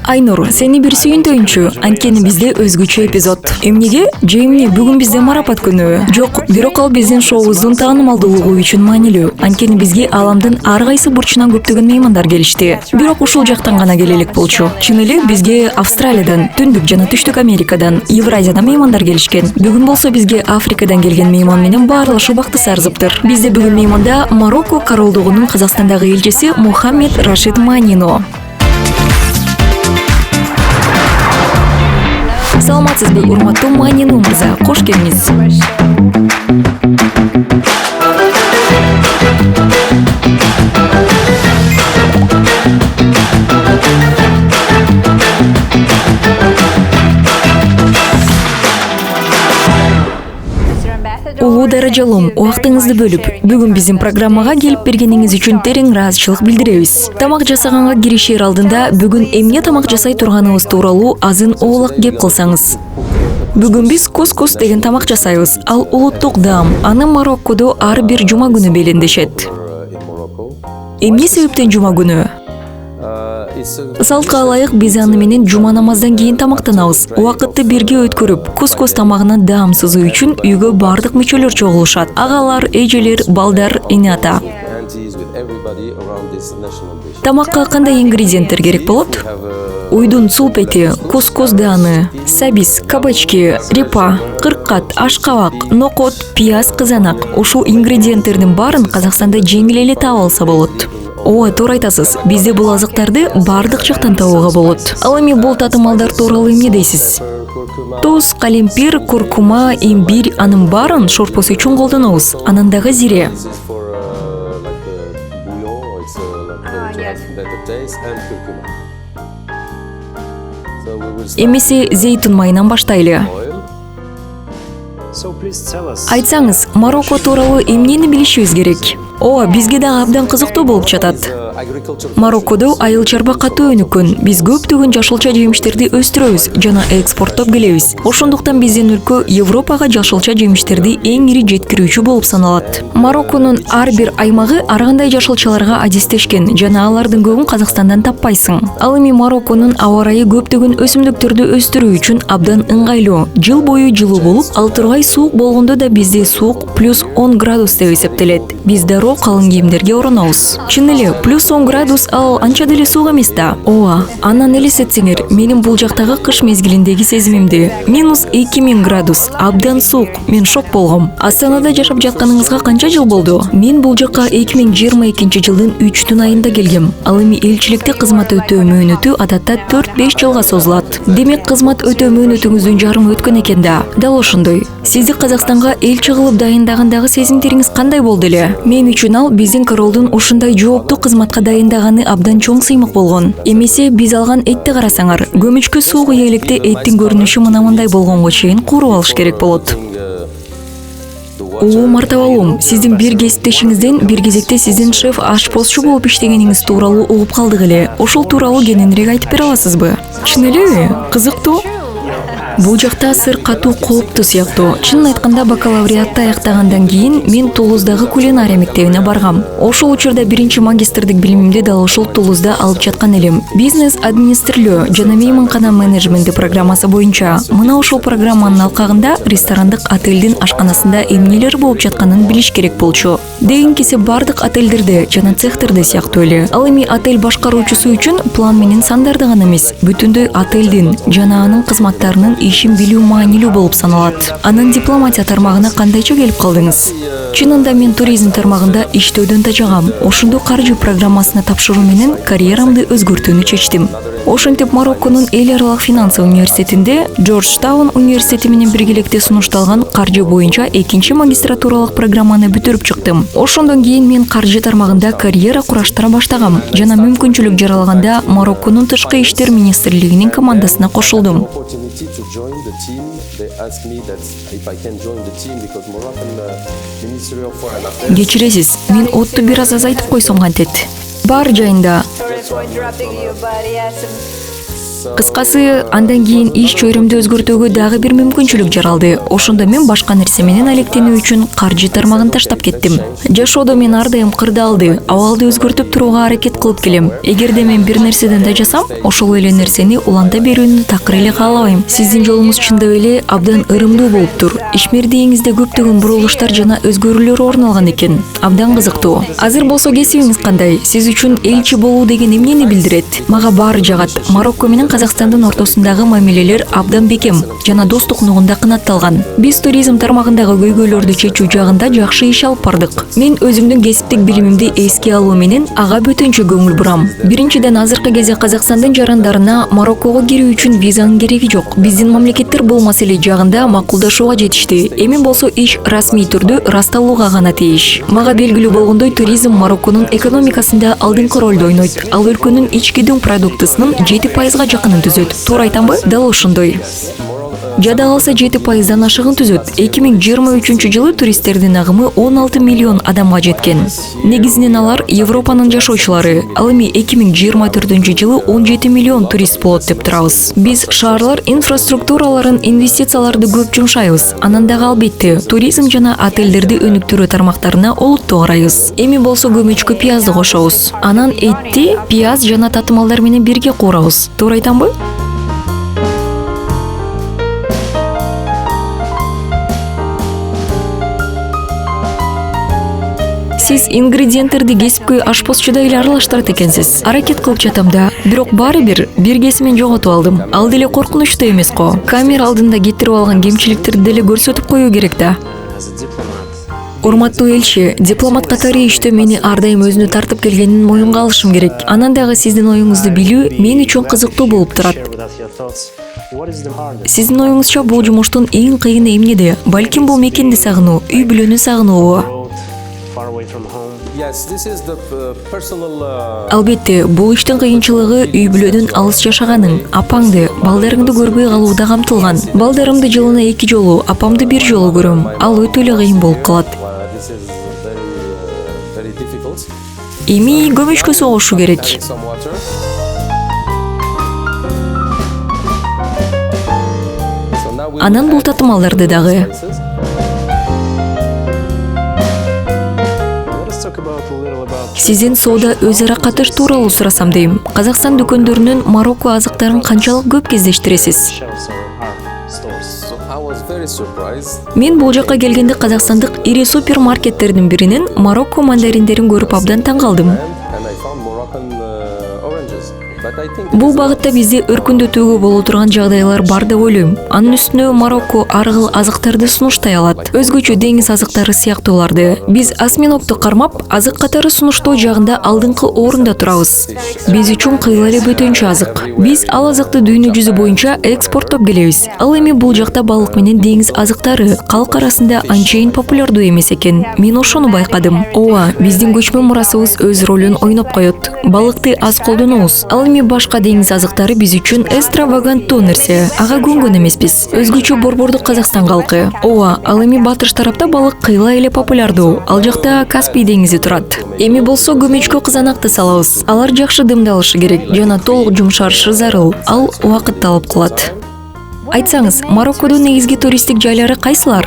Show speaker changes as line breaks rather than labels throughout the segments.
Айнур, сени бир сүйүнтөйүнчү, анткени бизде өзгөчө эпизод. Эмнеге? Эмне бүгүн бизде марапат күнү. Жок, бирок ал биздин шоубуздун таанымалдуулугу үчүн маанилүү. Анткени бизге ааламдын ар кайсы бурчунан көптөгөн меймандар келишти. Бирок ушул жактан гана келелик болчу. Чын эле бизге Австралиядан, Түндүк жана Түштүк Америкадан, Евразиядан меймандар келишкен. Бүгүн болсо бизге Африкадан келген мейман менен баарлашуу бактысы арзыптыр. Бизде бүгүн мейманда Марокко королдугунун Казакстандагы элчиси Мухаммед Рашид Манино. Саламатсызбы, урматтуу Манино мырза, кош келиңиз. Улуу даражалуу, убактыңызды бөлүп, бүгүн биздин программага келип бергениңиз үчүн терең ыраазычылык билдиребиз. Тамак жасаганга киришер алдында бүгүн эмне тамак жасай турганыбыз тууралуу азын оолак кеп кылсаңыз. Бүгүн биз кускус деген тамак жасайбыз. Ал улуттук даам. Аны Мароккодо ар бир жума күнү белендешет. Эмне себептен жума күнү? Салтка ылайык биз аны менен жума намаздан кийин тамактанабыз. Убакытты бирге өткөрүп, кускус тамагынын даам сызуу үчүн үйгө бардык мүчөлөр чогулушат. Агалар, эжелер, балдар, эне ата. Тамакка кандай ингредиенттер керек болот? Уйдун сулп эти, кускус дааны, сабиз, кабачки, репа, кыркат, ашкабак, нокот, пияз, кызанак. Ушул ингредиенттердин баарын Казакстанда жеңил эле таап алса болот. Ооба, туура айтасыз. Бизде бул азыктарды бардык жактан табууга болот. Ал эми бул татымалдар тууралуу эмне дейсиз? Туз, калемпир, куркума, имбирь, анын баарын шорпосу үчүн колдонобуз. Анан дагы зире. Эмесе зейтун майынан баштайлы. Айтсаңыз, Марокко тууралуу эмнени билишибиз керек? Ооба, бизге дагы абдан кызыктуу болуп жатат. Мароккодо айыл чарба катуу өнүккөн. Биз көптөгөн жашылча жемиштерди өстүрөбүз жана экспорттоп келебиз. Ошондуктан биздин өлкө Европага жашылча жемиштерди эң ири жеткирүүчү болуп саналат. Марокконун ар бир аймагы ар кандай жашылчаларга адистешкен жана алардын көбүн Казакстандан таппайсың. Ал эми Марокконун аба ырайы көптөгөн өсүмдүктөрдү өстүрүү үчүн абдан ыңгайлуу. Жыл бою жылуу болуп, ал тургай суук болгондо да бизде суук плюс 10 градус деп эсептелет. Биз дароо калың кийимдерге оронобуз. Чын эле, плюс 10 градус ал анча деле суук эмес да. Ооба, анан элестетсеңер, менин бул жактагы кыш мезгилиндеги сезимимди. Минус 2000 градус, абдан суук. Мен шок болгом. Астанада жашап жатканыңызга канча жыл болду? Мен бул жакка 2022 жылдын 3 айында келгем. Ал эми элчиликте кызмат өтөө мөөнөтү адатта 4-5 жылга созулат. Демек кызмат өтөө мөөнөтүңүздүн жарымы өткөн экен да. Дал ошондой. Сизди Казакстанга элчи кылып дайындагандагы сезимдериңиз кандай болду эле? Мен үчүн ал биздин королдун ушундай жооптуу кызматка дайындаганы абдан чоң сыймык болгон. Эмесе биз алган этти карасаңар, көмүчкө суу куя электе эттин көрүнүшү мындай болгонго чейин кууруп алыш керек болот. Улуу мартабалуум, сиздин бир кесиптешиңизден бир кезекте сиздин шеф ашпозчу болуп иштегениңиз тууралуу угуп калдык эле. Ошол тууралуу кененирээк айтып бере аласызбы? Чын элеби? Кызыктуу. Бул жакта сыр катуу кооптуу сыяктуу. Чынын айтканда, бакалавриатты аяктагандан кийин мен Тулуздагы кулинария мектебине баргам. Ошол учурда биринчи магистрдик билимимди дал ошол Тулузда алып жаткан элем. Бизнес администрирөө жана мейманкана менеджменти программасы боюнча. Мына ошол программанын алкагында ресторандык отелдин ашканасында эмнелер болуп жатканын билиш керек болчу. Дегенкиси бардык отелдерде жана цехтерде сыяктуу эле. Ал эми отель башкаруучусу үчүн план менен сандарды гана эмес, бүтүндөй отелдин жана анын кызматтарынын ишин билүү маанилүү болуп саналат. Анын дипломатия тармагына кандайча келип калдыңыз? Чынында мен туризм тармагында иштөөдөн тажагам. Ошондо каржы программасына тапшыруу менен карьерамды өзгөртүүнү чечтим. Ошентип Марокконун эл аралык финансы университетинде Джорджтаун университети менен биргеликте сунушталган каржы боюнча экинчи магистратуралык программаны бүтүрүп чыктым. Ошондон кийин мен каржы тармагында карьера кураштыра баштагам жана мүмкүнчүлүк жаралганда Марокконун тышкы иштер министрлигинин командасына кошулдум. Кечиресиз, мен отту бир аз азайтып койсом кантет. Бар жайында. Кыскасы, андан кийин иш чөйрөмдү өзгөртүүгө дагы бир мүмкүнчүлүк жаралды. Ошондо мен башка нерсе менен алектенүү үчүн каржы тармагын таштап кеттим. Жашоодо мен ар дайым кырдаалды, абалды өзгөртүп турууга аракет кылып келем. Эгерде мен бир нерседен да жасам, ошол эле нерсени уланта берүүнү такыр эле каалабайм. Сиздин жолуңуз чындап эле абдан ырымдуу болуптур. Ишмердигиңизде көптөгөн бурулуштар жана өзгөрүүлөр орун алган экен. Абдан кызыктуу. Азыр болсо кесибиңиз кандай? Сиз үчүн элчи болуу деген эмнени билдирет? Мага баары жагат. Марокко менен Казакстандын ортосундагы мамилелер абдан бекем жана достук нугунда канатталган. Биз туризм тармагындагы көйгөйлөрдү чечүү жагында жакшы иш алып бардык. Мен өзүмдүн кесиптик билимимди эске алуу менен ага бөтөнчө көңүл бурам. Биринчиден, азыркы кезде Казакстандын жарандарына Мароккого кирүү үчүн визанын кереги жок. Биздин мамлекеттер бул маселе жагында макулдашууга жетишти. Эми болсо иш расмий түрдө ырасталууга гана тийиш. Мага белгилүү болгондой, туризм Марокконун экономикасында алдыңкы ролду ойнойт. Ал өлкөнүн ички дүң продуктысынын 7%га жакынын түзөт. Туура айтамбы? Дал ошондой. Жада калса 7%дан ашыгын түзөт. 2023 жылы туристтердин агымы 16 миллион адамга жеткен. Негизинен алар Европанын жашоочулары. Ал эми 2024 жылы 17 миллион турист болот деп турабыз. Биз шаарлар инфраструктураларын, инвестицияларды көп жумшайбыз. Анан дагы албетте туризм жана отелдерди өнүктүрүү тармактарына олуттуу карайбыз. Эми болсо көмөчкө пиязды кошобуз. Анан этти, пияз жана татымалдар менен бирге куурабыз. Туура айтамбы? Сиз ингредиенттерди кесипкөй ашпозчудай эле аралаштырат экенсиз. Аракет кылып жатам да, бирок баары бир кесимен жоготуп алдым. Ал деле коркунучтуу эмес го. Камера алдында кетирип алган кемчиликтерди деле көрсөтүп коюу керек да. Урматтуу элчи, дипломат катары иштөө мени ар дайым өзүнө тартып келгенин моюнга алышым керек. Анан дагы сиздин оюңузду билүү мен үчүн кызыктуу болуп турат. Сиздин оюңузча бул жумуштун эң кыйыны эмнеде? Балким бул мекенди сагынуу, үй бүлөнү сагынуубу? Албетте, бул иштин кыйынчылыгы үй бүлөдөн алыс жашаганың, апаңды, балдарыңды көрбөй калууда камтылган. Балдарымды жылына 2 жолу, апамды 1 жолу көрөм. Ал өтө эле кыйын болуп калат. Эми көмөчкө согушу керек. Анан бул татымалдарды дагы. Сизден соода өз ара катыш тууралуу сурасам дейм. Казакстан дүкөндөрүнүн Марокко азыктарын канчалык көп кездештиресиз? Мен бул жакка келгенде казакстандык ири супермаркеттердин биринен Марокко мандариндерин көрүп абдан таң калдым. Бул багытта бизде өркүндөтүүгө боло турган жагдайлар бар деп ойлойм. Анын үстүнө Марокко ар кыл азыктарды сунуштай алат. Өзгөчө деңиз азыктары сыяктууларды. Биз осьминогду кармап, азык катары сунуштоо жагында алдыңкы орунда турабыз. Биз үчүн кыйла эле бөтөнчө азык. Биз ал азыкты дүйнө жүзү боюнча экспорттоп келебиз. Ал эми бул жакта балык менен деңиз азыктары калк арасында анчейин популярдуу эмес экен. Мен ошону байкадым. Ооба, биздин көчмө мурасыбыз өз ролун ойноп коет. Балыкты аз колдонобуз. Ал эми башка деңиз азыктары биз үчүн экстраваганттуу нерсе. Ага көнгөн эмеспиз. Өзгөчө борбордук Казакстан калкы. Ооба, ал эми батыш тарапта балык кыйла эле популярдуу. Ал жакта Каспий деңизи турат. Эми болсо көмөчкө кызанакты салабыз. Алар жакшы дымдалышы керек жана толук жумшарышы зарыл. Ал убакыт талап кылат. Айтсаңыз, Мароккодун негизги туристтик жайлары кайсылар?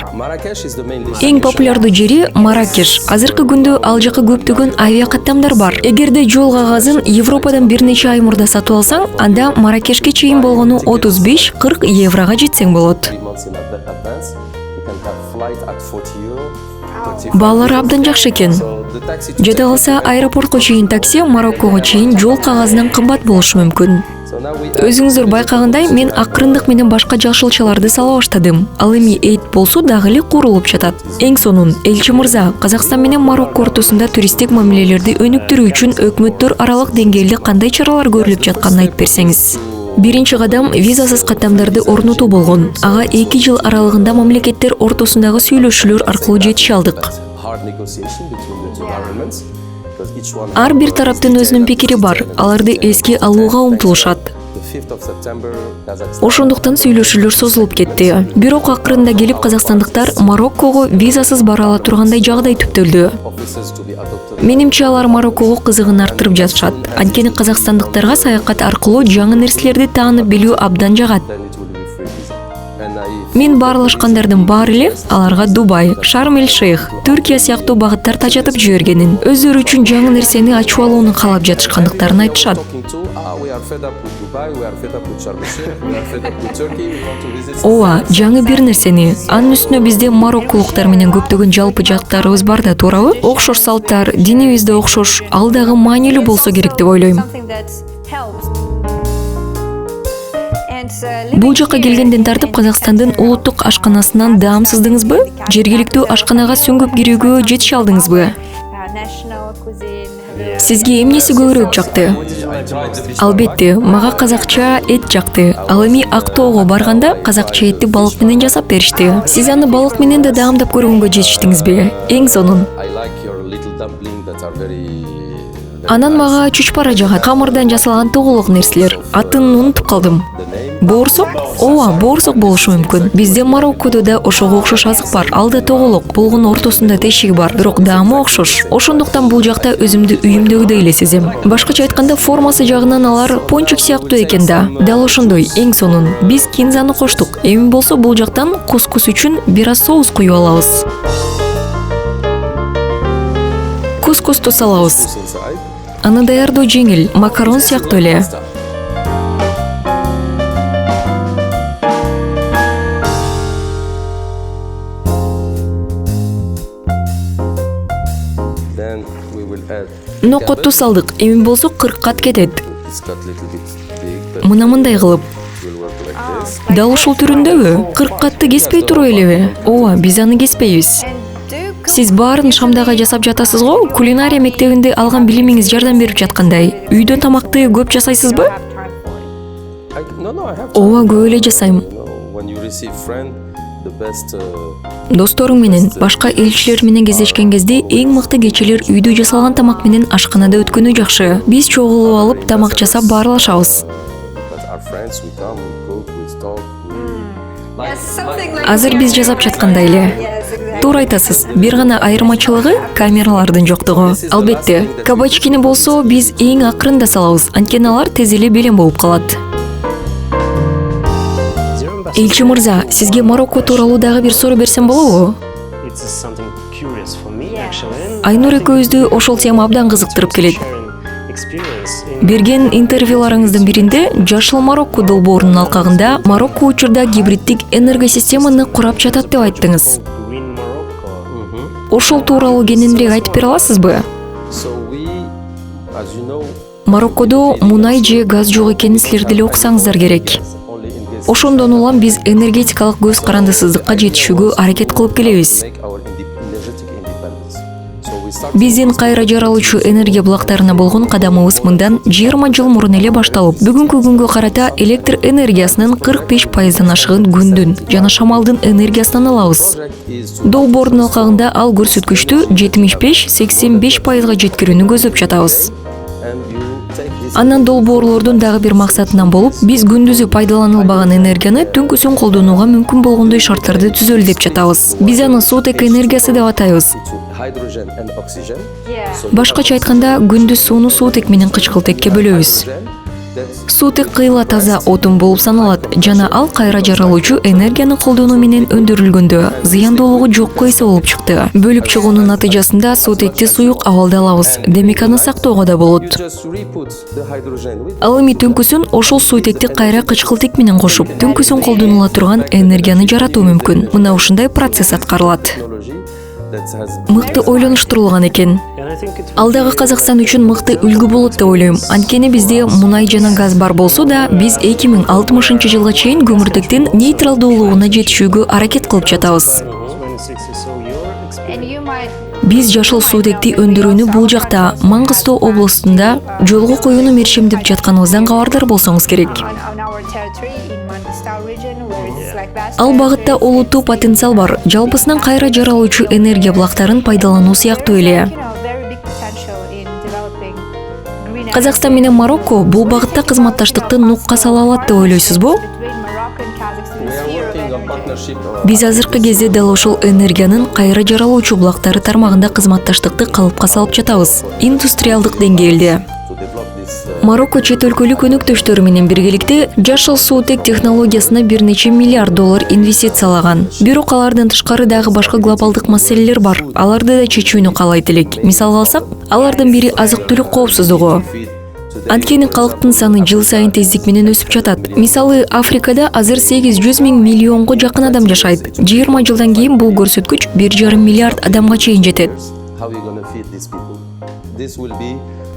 Эң популярдуу жери Маракеш. Азыркы күндө ал жака көптөгөн авиа каттамдар бар. Эгерде жол кагазын Европадан бир нече ай мурда сатып алсаң, анда Маракешке чейин болгону 35-40 еврога жетсең болот. Баалары абдан жакшы экен. Жада калса аэропортко чейин такси, Мароккого чейин жол кагазынан кымбат болушу мүмкүн. Өзүңүздөр байкагандай, мен акырындык менен башка жакшылчаларды сала баштадым. Ал эми эйт болсо дагы эле курулуп жатат. Эң сонун, элчи мырза, Казакстан менен Марокко ортосунда туристтик мамилелерди өнүктүрүү үчүн өкмөттөр аралык деңгээлде кандай чаралар көрүлүп жатканын айтып берсеңиз. Биринчи кадам визасыз каттамдарды орнотуу болгон. Ага 2 жыл аралыгында мамлекеттер ортосундагы сүйлөшүүлөр аркылуу жетише алдык. Ар бир тараптын өзүнүн пикири бар, аларды эске алууга умтулушат. Ошондуктан сүйлөшүүлөр созулуп кетти. Бирок акырында келип казакстандыктар Мароккого визасыз бара ала тургандай жагдай түптөлдү. Менимче алар Мароккого кызыгын арттырып жатышат. Анткени казакстандыктарга саякат аркылуу жаңы нерселерди таанып билүү абдан жагат. Мен баарлашкандардын баары эле аларга Дубай, Шарм-эль-Шейх, Түркия сыяктуу багыттар тажатып жибергенин, өздөрү үчүн жаңы нерсени ачып алууну каалап жатышкандыктарын айтышат. Ооба, жаңы бир нерсени. Анын үстүнө бизде марокколуктар менен көптөгөн жалпы жактарыбыз бар да, туурабы? Окшош салттар, динибизде окшош, ал дагы маанилүү болсо керек деп ойлойм. Бул жакка келгенден тартып Казакстандын улуттук ашканасынан даамсыздыңызбы? Жергиликтүү ашканага сүңгүп кирүүгө жетише алдыңызбы? Сизге эмнеси көбүрөөк жакты? Албетте, мага казакча эт жакты. Ал эми Актоого барганда казакча этти балык менен жасап беришти. Сиз аны балык менен да даамдап көргөнгө жетиштиңизби? Эң сонун. Анан мага чучпара жагат. Камырдан жасалган тоголок нерселер. Атын унутуп калдым. Боорсок? Ооба, боорсок болушу мүмкүн. Бизде Мароккодо да ошого окшош азык бар. Ал да тоголок. Болгон ортосунда тешиги бар. Бирок даамы окшош. Ошондуктан бул жакта өзүмдү үйүмдөгүдөй эле сезем. Башкача айтканда, формасы жагынан алар пончик сыяктуу экен да. Дал ошондой, эң сонун. Биз кинзаны коштук. Эми болсо бул жактан кускус үчүн бир аз соус куюп алабыз. Кускусту салабыз. Аны даярдоо жеңил, макарон сыяктуу эле. Нокотту салдык. Эми болсо 40 кат кетет. Мындай кылып. Дал ушул түрүндөбү? 40 катты кеспей туруп элеби? Ооба, биз аны кеспейбиз. Сиз баарын шамдага жасап жатасыз го? Кулинария мектебинде алган билимиңиз жардам берип жаткандай. Үйдө тамакты көп жасайсызбы? Ооба, көп эле жасайм. Досторуң менен, башка элчилер менен кездешкен кезде эң мыкты кечелер үйдө жасалган тамак менен ашканада өткөнү жакшы. Биз чогулуп алып тамак жасап баарлашабыз. Азыр биз жасап жаткандай эле. Туура айтасыз. Бир гана айырмачылыгы камералардын жоктугу. Албетте, кабачкини болсо биз эң акырында салабыз, анткени алар тез эле белем болуп калат. Элчи мырза, сизге Марокко тууралуу дагы бир суроо берсем болобу? Айнур экөөбүздү ошол тема абдан кызыктырып келет. Берген интервьюларыңыздын биринде Жашыл Марокко долбоорунун алкагында Марокко учурда гибриддик энергосистеманы курап жатат деп айттыңыз. Ошол тууралуу кененирээк айтып бере аласызбы? Мароккодо мунай же газ жок экенин силер деле уксаңыздар керек. Ошондон улам биз энергетикалык көз карандысыздыкка жетишүүгө аракет кылып келебиз. Биздин кайра жаралуучу энергия булактарына болгон кадамыбыз мындан 20 жыл мурун эле башталып, бүгүнкү күнгө карата электр энергиясынын 45% ашыгын күндүн жана шамалдын энергиясынан алабыз. Долбоордун алкагында ал көрсөткүчтү 75-85% жеткирүүнү көздөп жатабыз. Андан долбоорлордун дагы бир максатынан болуп, биз күндүзү пайдаланылбаган энергияны түнкүсүн колдонууга мүмкүн болгондой шарттарды түзөлү деп жатабыз. Биз аны суутек энергиясы деп атайбыз. Башкача айтканда, күндүз сууну суутек менен кычкылтекке бөлөбүз. Суутек кыйла таза отун болуп саналат жана ал кайра жаралуучу энергияны колдонуу менен өндүрүлгөндө зыяндуулугу жокко эсе болуп чыкты. Бөлүп чыгуунун натыйжасында суутекти суюк абалда алабыз. Демек аны сактоого да болот. Ал эми түнкүсүн ошол суутекти кайра кычкылтек менен кошуп, түнкүсүн колдонула турган энергияны жаратуу мүмкүн. Мына ушундай процесс аткарылат. Мыкты ойлонуштурулган экен. Ал дагы Казакстан үчүн мыкты үлгү болот деп ойлойм. Анткени бизде мунай жана газ бар болсо да, биз 2060-жылга чейин көмүртектин нейтралдуулугуна жетишүүгө аракет кылып жатабыз. Биз жашыл суутекти өндүрүүнү бул жакта, Маңгыстоо областында жолго коюуну мерчемдеп жатканыбыздан кабардар болсоңуз керек. Ал багытта олуттуу потенциал бар. Жалпысынан кайра жаралуучу энергия булактарын пайдалануу сыяктуу эле. Казакстан менен Марокко бул багытта кызматташтыкты нукка сала алат деп ойлойсузбу? Биз азыркы кезде дал ошол энергиянын кайра жаралуучу булактары тармагында кызматташтыкты калыпка салып жатабыз. Индустриалдык деңгээлде. Марокко чет өлкөлүк өнөктөштөрү менен биргеликте жашыл суутек технологиясына бир нече миллиард доллар инвестициялаган. Бирок алардан тышкары дагы башка глобалдык маселелер бар. Аларды да чечүүнү каалайт элек. Мисалга алсак, алардын бири азык-түлүк коопсуздугу. Анткени калктын саны жыл сайын тездик менен өсүп жатат. Мисалы, Африкада азыр 800 миллионго жакын адам жашайт. 20 жылдан кийин бул көрсөткүч 1,5 миллиард адамга чейин жетет.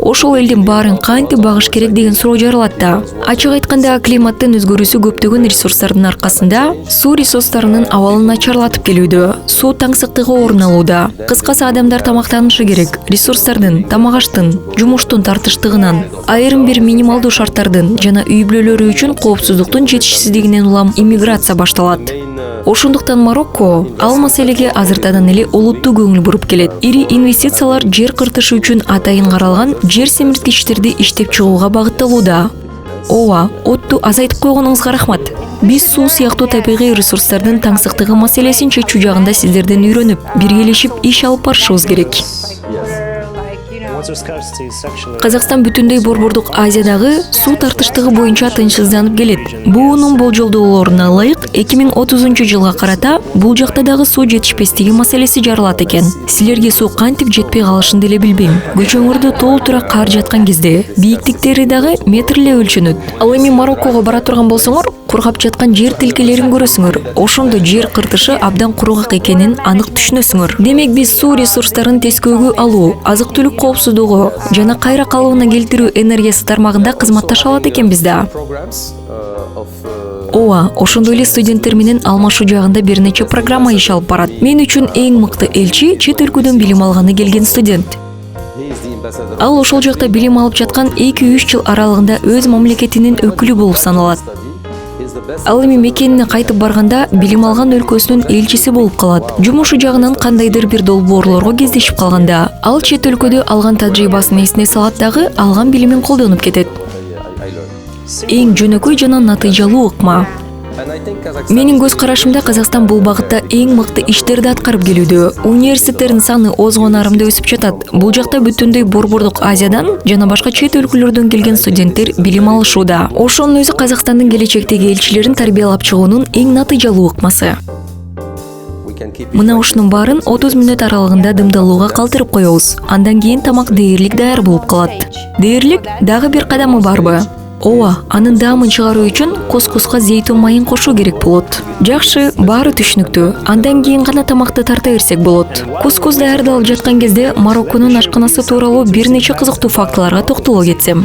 Ошол элдин баарын кантип багыш керек деген суроо жаралат да. Ачык айтканда, климаттын өзгөрүүсү көптөгөн ресурстардын аркасында суу ресурстарынын абалын начарлатып келүүдө, суу таңсыктыгы орун алууда. Кыскасы, адамдар тамактанышы керек. Ресурстардын, тамак-аштын, жумуштун тартыштыгынан, айрым бир минималдуу шарттардын жана үй бүлөлөрү үчүн коопсуздуктун жетишсиздигинен улам иммиграция башталат. Ошондуктан Марокко ал маселеге азыртадан эле олуттуу көңүл буруп келет. Ири инвестициялар жер кыртышы үчүн атайын каралган жер семирткичтерди иштеп чыгууга багытталууда. Ооба, отту азайтып койгонуңузга рахмат. Биз суу сыяктуу табигый ресурстардын таңсыктыгы маселесин чечүү жагында сиздерден үйрөнүп, биргелешип иш алып барышыбыз керек. Казакстан бүтүндөй Борбордук Азиядагы суу тартыштыгы боюнча тынчсызданып келет. Буунун болжолдоолоруна ылайык 2030 жылга карата бул жакта дагы суу жетишпестиги маселеси жаралат экен. Силерге суу кантип жетпей калышын деле билбейм. Көчөңөрдө толтура кар жаткан кезде бийиктиктери дагы метрлеп өлчөнөт. Ал эми Мароккого бара турган болсоңор, кургап жаткан жер тилкелерин көрөсүңөр. Ошондо жер кыртышы абдан кургак экенин анык түшүнөсүңөр. Демек биз суу ресурстарын тескөөгө алуу, азык-түлүк коопсуздугу жана кайра калыбына келтирүү энергиясы тармагында кызматташа алат экенбиз да. Ооба, ошондой эле студенттер менен алмашуу жагында бир нече программа иш алып барат. Мен үчүн эң мыкты элчи чет өлкөдөн билим алганы келген студент. Ал ошол жакта билим алып жаткан 2-3 жыл аралыгында өз мамлекетинин өкүлү болуп саналат. Ал эми мекенине кайтып барганда билим алган өлкөсүнүн элчиси болуп калат. Жумушу жагынан кандайдыр бир долбоорлорго кездешип калганда, ал чет өлкөдө алган тажрыйбасын эсине салат дагы алган билимин колдонуп кетет. Эң жөнөкөй жана натыйжалуу ыкма. Менин көз карашымда Казакстан бул багытта эң мыкты иштерди аткарып келүүдө. Университеттердин саны озгонарымда өсүп жатат. Бул жакта бүтүндөй Борбордук Азиядан жана башка чет өлкөлөрдөн келген студенттер билим алышууда. Ошонун өзү Казакстандын келечектеги элчилерин тарбиялап чыгуунун эң натыйжалуу ыкмасы. Мына ушунун баарын 30 мүнөт аралыгында дымдалууга калтырып коебуз. Андан кийин тамак дээрлик даяр болуп калат. Дээрлик дагы бир кадамы барбы? Ооба, анын даамын чыгаруу үчүн кускуска зейтун майын кошуу керек болот. Жакшы, баары түшүнүктүү. Андан кийин гана тамакты тарта берсек болот. Кускус даярдалып жаткан кезде Марокконун ашканасы тууралуу бир нече кызыктуу фактыларга токтоло кетсем.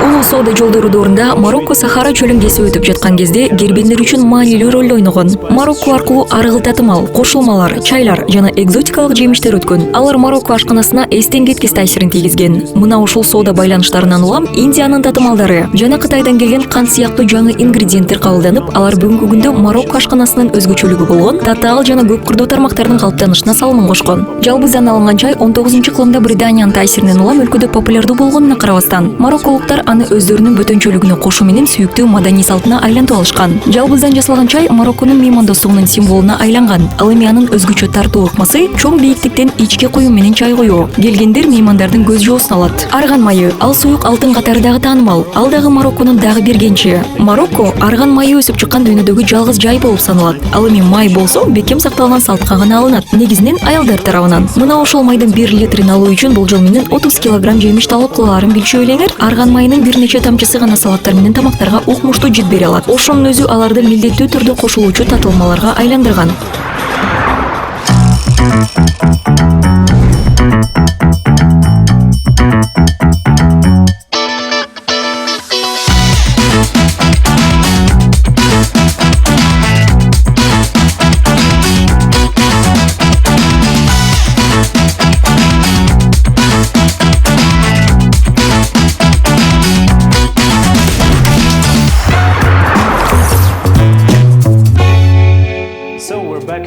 Улуу соода жолдору доорунда Марокко Сахара чөлүн кесип өтүп жаткан кезде гербендер үчүн маанилүү роль ойногон. Марокко аркылуу ар кыл татымал, кошулмалар, чайлар жана экзотикалык жемиштер өткөн. Алар Марокко ашканасына эстен кеткис таасирин тийгизген. Мына ушул соода байланыштарынан улам Индиянын татымалдары жана Кытайдан келген кант сыяктуу жаңы ингредиенттер кабылданып, алар бүгүнкү күндө Марокко ашканасынын өзгөчөлүгү болгон татаал жана көп кырдуу тармактардын калыптанышына салымын кошкон. Жалбыздан алынган чай 19-кылымда Британиянын таасиринен улам өлкөдө популярдуу болгонуна карабастан, марокколуктар аны өздөрүнүн бөтөнчөлүгүнө кошуу менен сүйүктүү маданий салтына айлантып алышкан. Жалбыздан жасалган чай Марокконун меймандостугунун символуна айланган. Ал эми анын өзгөчө тартуу ыкмасы чоң бийиктиктен ичке куюм менен чай коюу. Келгендер меймандардын көз жоосун алат. Арган майы, ал суюк алтын катары дагы таанымал. Ал дагы Марокконун дагы бир кенчи. Марокко арган майы өсүп чыккан дүйнөдөгү жалгыз жай болуп саналат. Ал эми май болсо бекем сакталган салтка гана алынат. Негизинен аялдар тарабынан. Мына ошол майдын 1 литрин алуу үчүн болжол менен 30 килограмм жемиш талап кылаарын билчү элеңер. Арган майынын бир нече тамчысы гана салаттар менен тамактарга укмуштуу жит бере алат. Ошонун өзү аларды милдеттүү түрдө кошулуучу татылмаларга айландырган.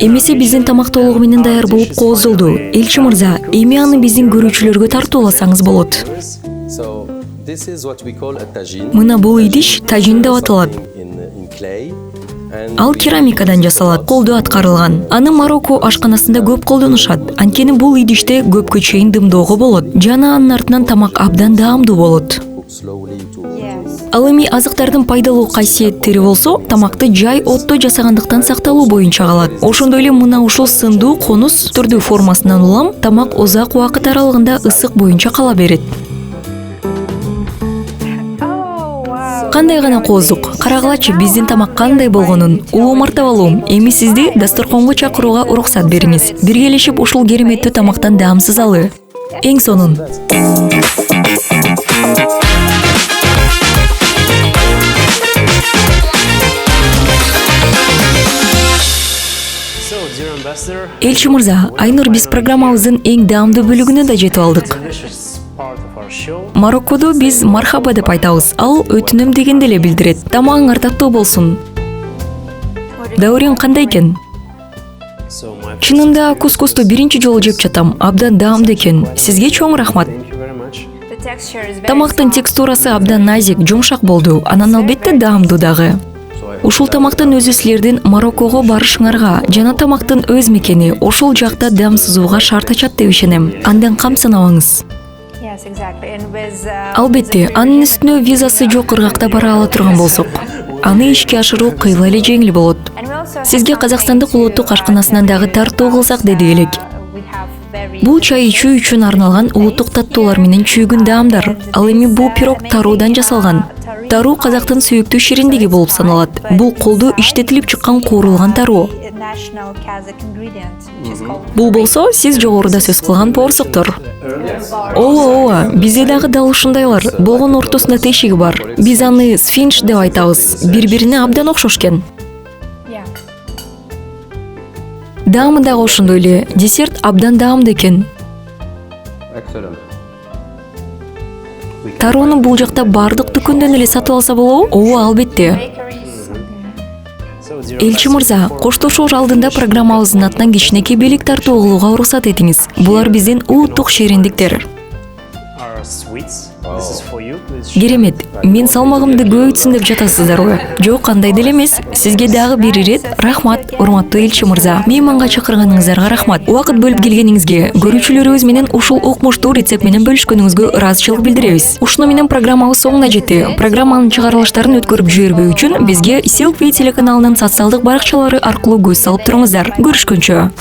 Эмесе биздин тамак толугу менен даяр болуп кооздолду. Элчи мырза, эми аны биздин көрүүчүлөргө тартууласаңыз болот. Мына бул идиш тажин деп аталат. Ал керамикадан жасалат, колдо аткарылган. Аны Марокко ашканасында көп колдонушат. Анткени бул идиште көпкө чейин дымдоого болот. Жана анын артынан тамак абдан даамдуу болот. Ал эми азыктардын пайдалуу касиеттери болсо, тамакты жай отто жасагандыктан сакталуу боюнча калат. Ошондой эле мына ушул сындуу конус түрдүү формасынан улам тамак узак убакыт аралыгында ысык боюнча кала берет. Кандай гана коозук. Карагылачы биздин тамак кандай болгонун. Улуу мартабалуу. Эми сизди дасторконго чакырууга уруксат бериңиз. Биргелешип ушул кереметтүү тамактан даамсыз алы. Эң сонун. Элчи мырза, Айнур, биз программабыздын эң даамдуу бөлүгүнө да жетип алдык. Мароккодо биз мархаба деп айтабыз. Ал өтүнөм дегенди эле билдирет. Тамагың артактуу болсун. Дәурен кандай экен? Чынында кускусту биринчи жолу жеп жатам. Абдан даамдуу экен. Сизге чоң рахмат. Тамактын текстурасы абдан назик, жумшак болду. Анан албетте даамдуу дагы. Ушул тамактын өзү силердин Мароккого барышыңарга жана тамактын өз мекени ошол жакта даамсызууга шарт ачат деп ишенем. Андан камсынабаңыз. Албетте, анын үстүнө визасы жок ыргакта бара ала турган болсок, аны ишке ашыруу кыйла эле жеңил болот. Сизге Казакстандык улуттук ашканасынан дагы тартуу кылсак деди элек. Бул чай ичүү үчүн арналган улуттук таттуулар менен чүйгүн даамдар. Ал эми бул пирог таруудан жасалган. Таруу казактын сүйүктүү шириндиги болуп саналат. Бул колдо иштетилип чыккан куурулган таруу. Бул болсо сиз жогоруда сөз кылган поорсуктор. Ооба, бизде дагы дал ушундайлар. Болгон ортосунда тешиги бар. Биз аны сфинч деп айтабыз. Бири-бирине абдан окшош экен. Даамы дагы ошондой эле. Десерт абдан даамдуу экен. Тарууну бул жакта бардык дүкөндөн эле сатып алса болобу? Ооба, албетте. Элчи мырза, коштошоор алдында программабыздын атынан кичинекей белек тартуу кылууга уруксат этиңиз. Булар биздин улуттук шериндиктер. Керемет, мен салмагымды көбөйтсүн деп жатасыздарбы? Жок, кандай деле эмес. Сизге дагы бир ирет рахмат, урматтуу элчи мырза. Мейманга чакырганыңыздарга рахмат. Убакыт бөлүп келгениңизге, көрүүчүлөрүбүз менен ушул укмуштуу рецепт менен бөлүшкөнүңүзгө ыраазычылык билдиребиз. Ушуну менен программабыз соңуна жетти. Программанын чыгарылыштарын өткөрүп жибербөө үчүн бизге Селфи телеканалынын социалдык баракчалары аркылуу көз салып туруңуздар. Көрүшкөнчө.